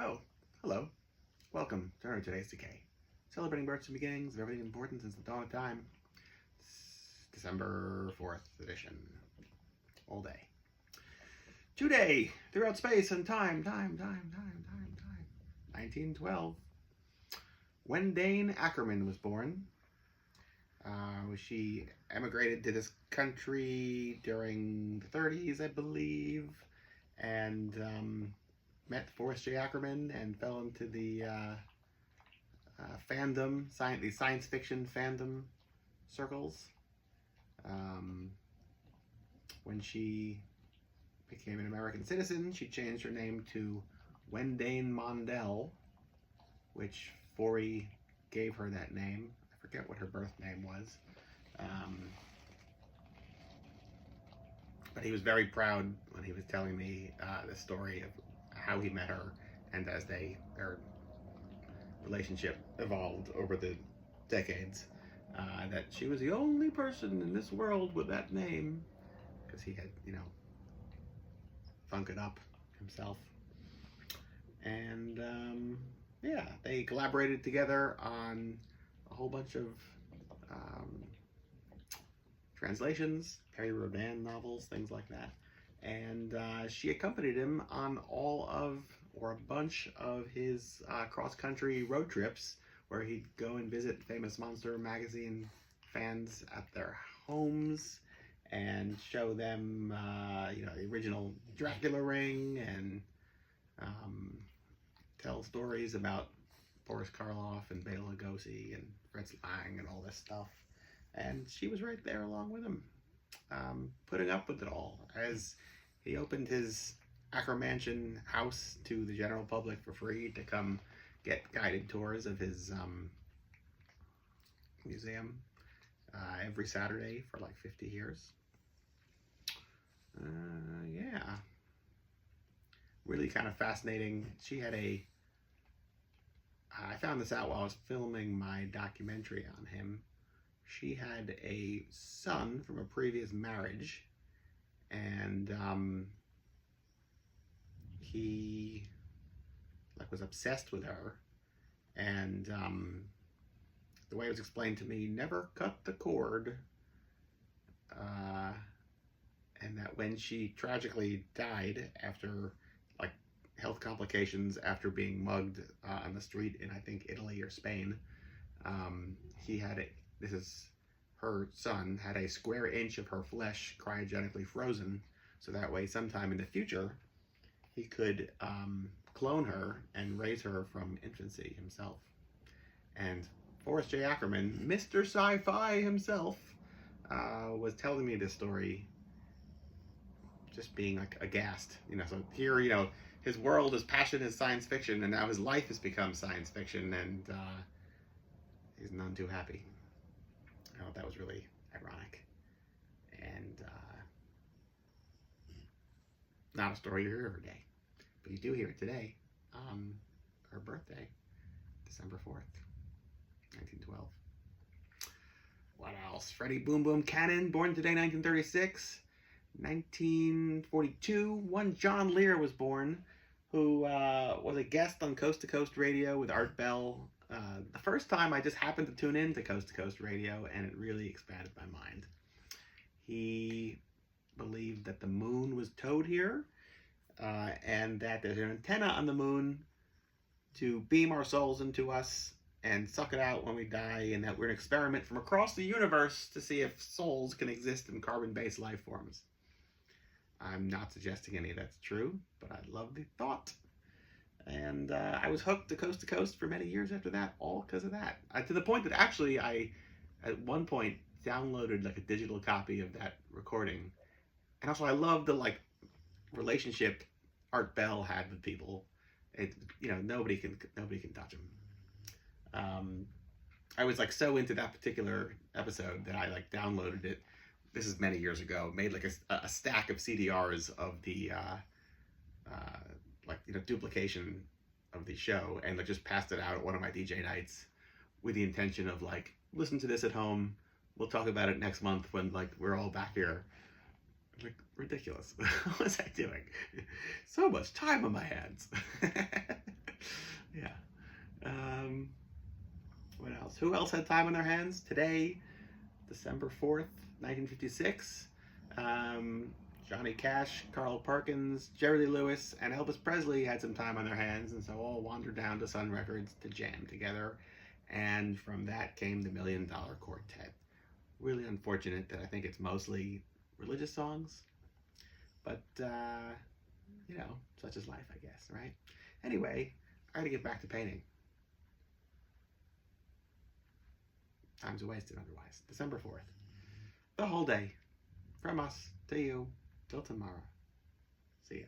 Oh, hello. Welcome to today's Decay. Celebrating births and beginnings of everything important since the dawn of time. It's December 4th edition. All day. Today, throughout space and time. 1912. When Dane Ackerman was born. She emigrated to this country during the 30s, I believe, and met Forrest J. Ackerman and fell into the fandom, the science fiction fandom circles. When she became an American citizen, she changed her name to Wendane Mondell, which Forey gave her that name. I forget what her birth name was. But he was very proud when he was telling me the story of how he met her, and as their relationship evolved over the decades, that she was the only person in this world with that name, because he had, thunk it up himself. And yeah, they collaborated together on a whole bunch of translations, Perry Rodin novels, things like that. And she accompanied him on a bunch of his cross-country road trips, where he'd go and visit famous Monster magazine fans at their homes and show them, the original Dracula ring, and tell stories about Boris Karloff and Bela Lugosi and Fritz Lang and all this stuff. And she was right there along with him, putting up with it all as he opened his Ackermansion house to the general public for free to come get guided tours of his museum every Saturday for like 50 years. Yeah. Really kind of fascinating. She had I found this out while I was filming my documentary on him. She had a son from a previous marriage, and he was obsessed with her, and the way it was explained to me, never cut the cord, and that when she tragically died after health complications after being mugged on the street in, I think, Italy or Spain, her son had a square inch of her flesh cryogenically frozen, so that way sometime in the future he could clone her and raise her from infancy himself. And Forrest J. Ackerman, Mr. Sci-Fi himself, was telling me this story, just being aghast. So here, his world, his passion is science fiction, and now his life has become science fiction, and he's none too happy. I thought that was really ironic, and not a story you hear every day, but you do hear it today on her birthday, December 4th, 1912. What else? Freddie Boom Boom Cannon, born today, 1936. 1942, one John Lear was born, who was a guest on Coast to Coast Radio with Art Bell. The first time I just happened to tune in to Coast Radio, and it really expanded my mind. He believed that the moon was towed here, and that there's an antenna on the moon to beam our souls into us and suck it out when we die, and that we're an experiment from across the universe to see if souls can exist in carbon-based life forms. I'm not suggesting any of that's true, but I love the thought. And I was hooked to Coast for many years after that, all because of that. To the point that actually I, at one point, downloaded a digital copy of that recording. And also I love the relationship Art Bell had with people. Nobody can touch him. I was so into that particular episode that I downloaded it. This is many years ago. Made a stack of CDRs of the duplication of the show, and just passed it out at one of my DJ nights with the intention of listen to this at home. We'll talk about it next month when we're all back here. Ridiculous. What was I doing? So much time on my hands. Yeah. What else? Who else had time on their hands? Today, December 4th, 1956. Um, Johnny Cash, Carl Perkins, Jerry Lee Lewis, and Elvis Presley had some time on their hands, and so all wandered down to Sun Records to jam together. And from that came the $1 Million Quartet. Really unfortunate that I think it's mostly religious songs, but you know, such is life, I guess, right? Anyway, I gotta get back to painting. Time's wasted otherwise. December 4th. The whole day. From us to you. Till tomorrow. See ya.